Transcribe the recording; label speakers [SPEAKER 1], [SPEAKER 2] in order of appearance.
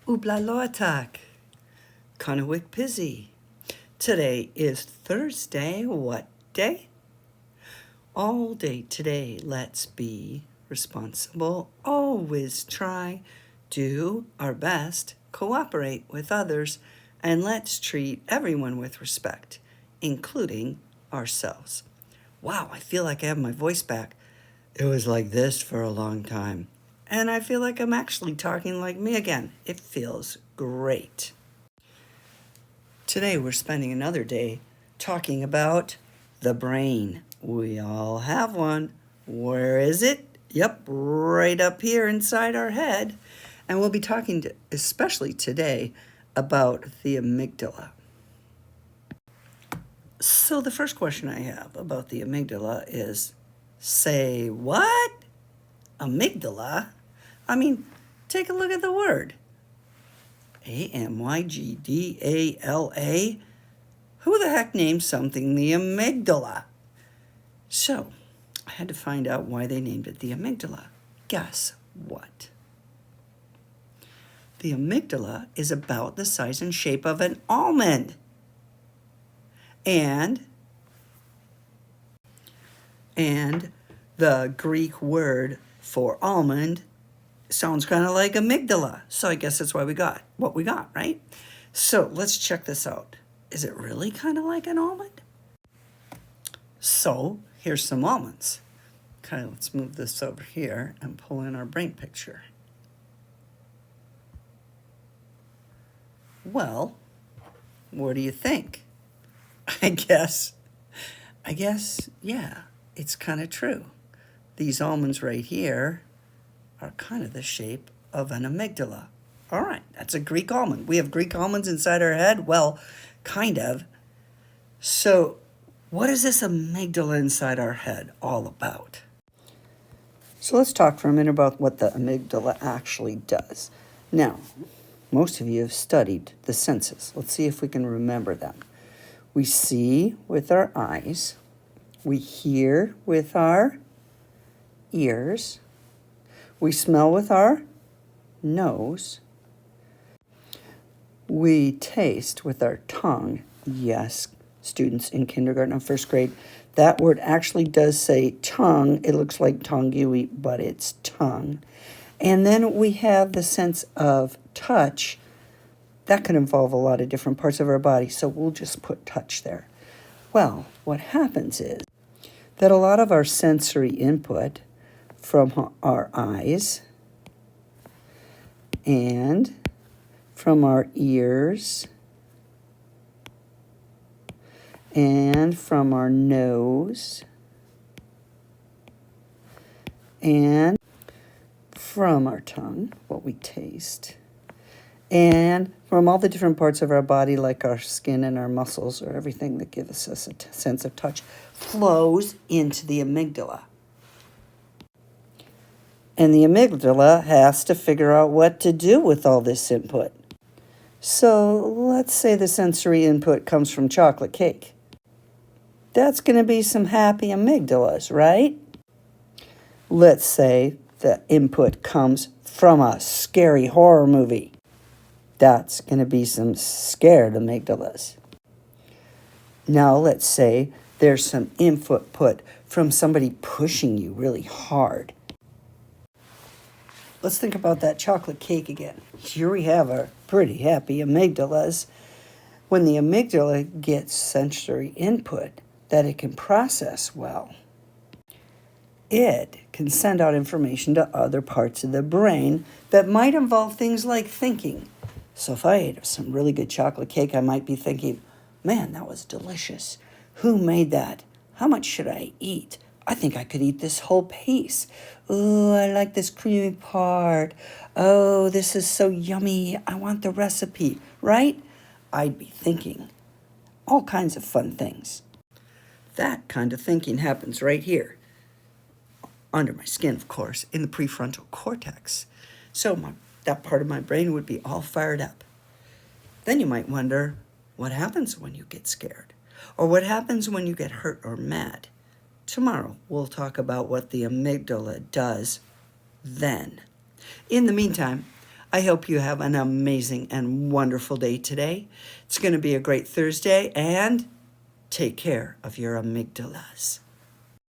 [SPEAKER 1] Ubla Kanawik Pizzy. Today is Thursday. What day? All day today, let's be responsible. Always try, do our best, cooperate with others, and let's treat everyone with respect, including ourselves. Wow, I feel like I have my voice back. It was like this for a long time. And I feel like I'm actually talking like me again. It feels great. Today we're spending another day talking about the brain. We all have one. Where is it? Yep, right up here inside our head. And we'll be talking especially today about the amygdala. So the first question I have about the amygdala is, say what? Amygdala? I mean, take a look at the word. Amygdala? Who the heck named something the amygdala? So, I had to find out why they named it the amygdala. Guess what? The amygdala is about the size and shape of an almond. And the Greek word for almond sounds kind of like amygdala. So I guess that's why we got what we got, right? So let's check this out. Is it really kind of like an almond? So here's some almonds. Okay, let's move this over here and pull in our brain picture. Well, what do you think? I guess, yeah, it's kind of true. These almonds right here are kind of the shape of an amygdala. All right, that's a Greek almond. We have Greek almonds inside our head? Well, kind of. So what is this amygdala inside our head all about? So let's talk for a minute about what the amygdala actually does. Now, most of you have studied the senses. Let's see if we can remember them. We see with our eyes. We hear with our ears. We smell with our nose. We taste with our tongue. Yes, students in kindergarten and first grade, that word actually does say tongue. It looks like tongue you eat, but it's tongue. And then we have the sense of touch. That can involve a lot of different parts of our body, so we'll just put touch there. Well, what happens is that a lot of our sensory input from our eyes and from our ears and from our nose and from our tongue, what we taste, and from all the different parts of our body, like our skin and our muscles, or everything that gives us a sense of touch, flows into the amygdala. And the amygdala has to figure out what to do with all this input. So let's say the sensory input comes from chocolate cake. That's going to be some happy amygdalas, right? Let's say the input comes from a scary horror movie. That's going to be some scared amygdalas. Now let's say there's some input put from somebody pushing you really hard. Let's think about that chocolate cake again. Here we have our pretty happy amygdalas. When the amygdala gets sensory input that it can process well, it can send out information to other parts of the brain that might involve things like thinking. So if I ate some really good chocolate cake, I might be thinking, man, that was delicious. Who made that? How much should I eat? I think I could eat this whole piece. Ooh, I like this creamy part. Oh, this is so yummy. I want the recipe, right? I'd be thinking all kinds of fun things. That kind of thinking happens right here, under my skin, of course, in the prefrontal cortex. So that part of my brain would be all fired up. Then you might wonder, what happens when you get scared? Or what happens when you get hurt or mad? Tomorrow, we'll talk about what the amygdala does then. In the meantime, I hope you have an amazing and wonderful day today. It's going to be a great Thursday, and take care of your amygdalas.